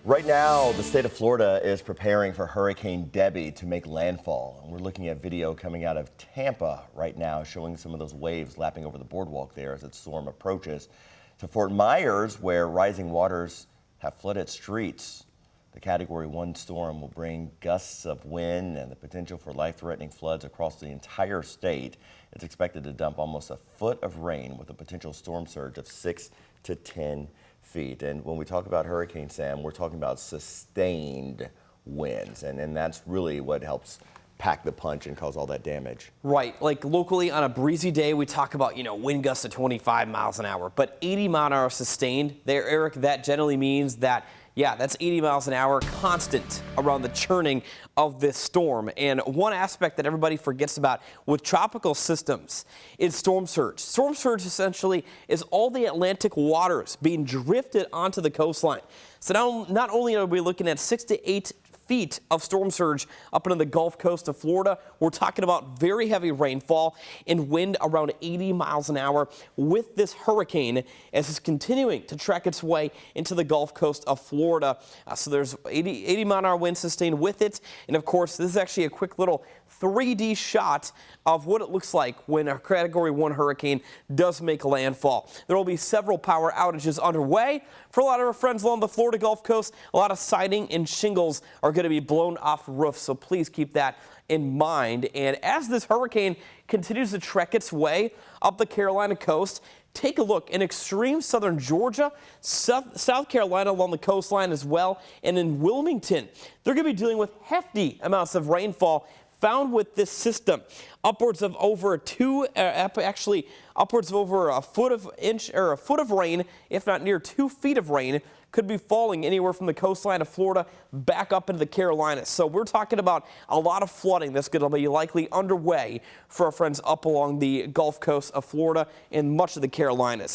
Right now, the state of Florida is preparing for Hurricane Debby to make landfall. And we're looking at video coming out of Tampa right now showing some of those waves lapping over the boardwalk there as the storm approaches to Fort Myers, where rising waters have flooded streets. The Category 1 storm will bring gusts of wind and the potential for life-threatening floods across the entire state. It's expected to dump almost a foot of rain with a potential storm surge of 6 to 10 feet. And when we talk about Hurricane Sam, we're talking about sustained winds, and that's really what helps pack the punch and cause all that damage. Right, like locally on a breezy day, we talk about, wind gusts of 25 miles an hour, but 80 mile an hour sustained there, Eric, that generally means that, yeah, that's 80 miles an hour constant around the churning of this storm. And one aspect that everybody forgets about with tropical systems is storm surge. Storm surge essentially is all the Atlantic waters being drifted onto the coastline. So now not only are we looking at 6 to 8 feet of storm surge up into the Gulf Coast of Florida, we're talking about very heavy rainfall and wind around 80 miles an hour with this hurricane as it's continuing to track its way into the Gulf Coast of Florida. So there's 80 mile an hour wind sustained with it. And of course, this is actually a quick little 3D shot of what it looks like when a Category 1 hurricane does make landfall. There will be several power outages underway for a lot of our friends along the Florida Gulf Coast. A lot of siding and shingles are going to be blown off roofs, so please keep that in mind. And as this hurricane continues to trek its way up the Carolina coast, take a look in extreme southern Georgia, South Carolina along the coastline as well, and in Wilmington. They're going to be dealing with hefty amounts of rainfall found with this system. Upwards of over upwards of over a foot of rain, if not near 2 feet of rain, could be falling anywhere from the coastline of Florida back up into the Carolinas. So we're talking about a lot of flooding that's going to be likely underway for our friends up along the Gulf Coast of Florida and much of the Carolinas.